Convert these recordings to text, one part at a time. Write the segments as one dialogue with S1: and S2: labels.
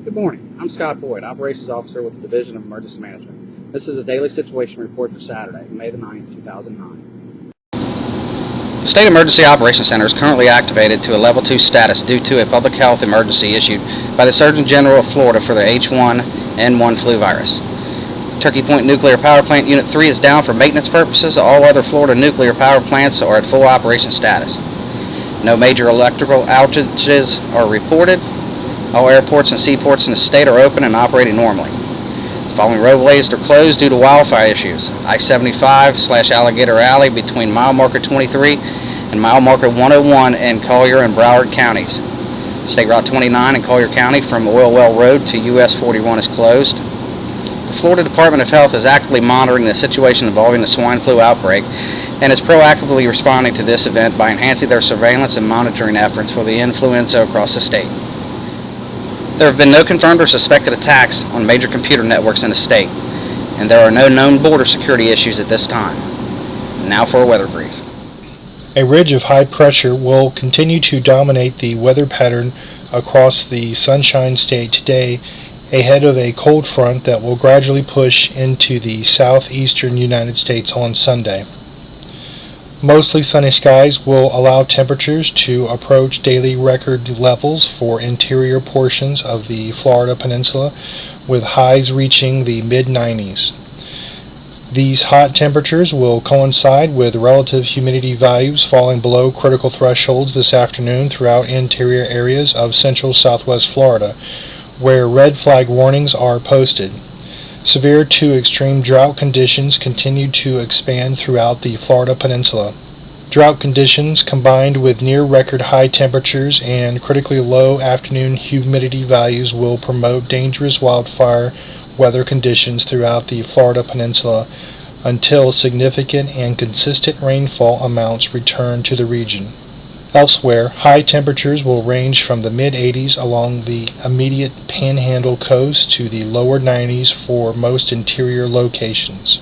S1: Good morning. I'm Scott Boyd, Operations Officer with the Division of Emergency Management. This is a daily situation report for Saturday, May the 9th, 2009.
S2: The State Emergency Operations Center is currently activated to a Level 2 status due to a public health emergency issued by the Surgeon General of Florida for the H1N1 flu virus. Turkey Point Nuclear Power Plant Unit 3 is down for maintenance purposes. All other Florida nuclear power plants are at full operation status. No major electrical outages are reported. All airports and seaports in the state are open and operating normally. The following roadways are closed due to wildfire issues. I-75/Alligator Alley between mile marker 23 and mile marker 101 in Collier and Broward counties. State Route 29 in Collier County from Oil Well Road to US 41 is closed. The Florida Department of Health is actively monitoring the situation involving the swine flu outbreak and is proactively responding to this event by enhancing their surveillance and monitoring efforts for the influenza across the state. There have been no confirmed or suspected attacks on major computer networks in the state, and there are no known border security issues at this time. Now for a weather brief.
S3: A ridge of high pressure will continue to dominate the weather pattern across the Sunshine State today, ahead of a cold front that will gradually push into the southeastern United States on Sunday. Mostly sunny skies will allow temperatures to approach daily record levels for interior portions of the Florida Peninsula, with highs reaching the mid-90s. These hot temperatures will coincide with relative humidity values falling below critical thresholds this afternoon throughout interior areas of central southwest Florida, where red flag warnings are posted. Severe to extreme drought conditions continue to expand throughout the Florida Peninsula. Drought conditions combined with near record high temperatures and critically low afternoon humidity values will promote dangerous wildfire weather conditions throughout the Florida Peninsula until significant and consistent rainfall amounts return to the region. Elsewhere, high temperatures will range from the mid-80s along the immediate Panhandle coast to the lower 90s for most interior locations.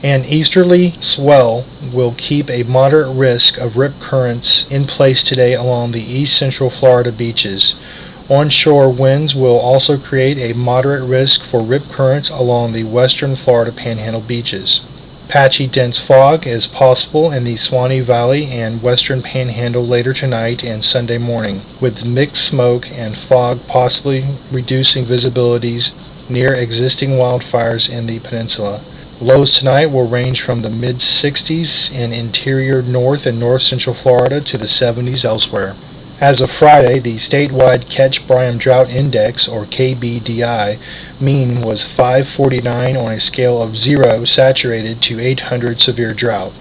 S3: An easterly swell will keep a moderate risk of rip currents in place today along the east central Florida beaches. Onshore winds will also create a moderate risk for rip currents along the western Florida Panhandle beaches. Patchy dense fog is possible in the Swanee Valley and western Panhandle later tonight and Sunday morning, with mixed smoke and fog possibly reducing visibilities near existing wildfires in the peninsula. Lows tonight will range from the mid-60s in interior north and north central Florida to the 70s elsewhere. As of Friday, the statewide Ketch-Bryant Drought Index, or KBDI, mean was 549 on a scale of 0 saturated to 800 severe drought.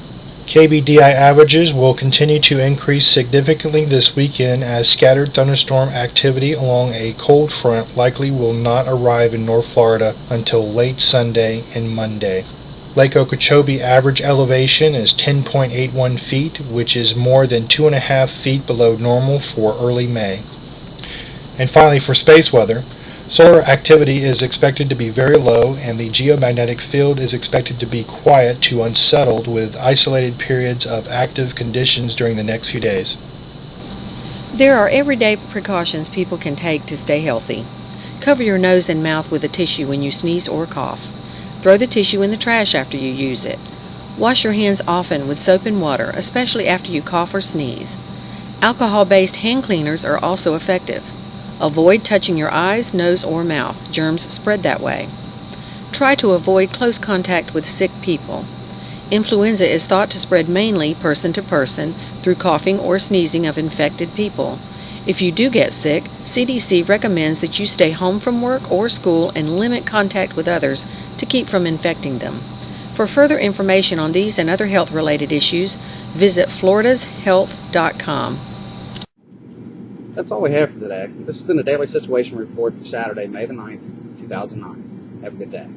S3: KBDI averages will continue to increase significantly this weekend as scattered thunderstorm activity along a cold front likely will not arrive in North Florida until late Sunday and Monday. Lake Okeechobee average elevation is 10.81 feet, which is more than 2.5 feet below normal for early May. And finally, for space weather, solar activity is expected to be very low and the geomagnetic field is expected to be quiet to unsettled with isolated periods of active conditions during the next few days.
S4: There are everyday precautions people can take to stay healthy. Cover your nose and mouth with a tissue when you sneeze or cough. Throw the tissue in the trash after you use it. Wash your hands often with soap and water, especially after you cough or sneeze. Alcohol-based hand cleaners are also effective. Avoid touching your eyes, nose, or mouth. Germs spread that way. Try to avoid close contact with sick people. Influenza is thought to spread mainly person to person through coughing or sneezing of infected people. If you do get sick, CDC recommends that you stay home from work or school and limit contact with others to keep from infecting them. For further information on these and other health-related issues, visit floridashealth.com.
S1: That's all we have for today. This has been a daily situation report for Saturday, May the 9th, 2009. Have a good day.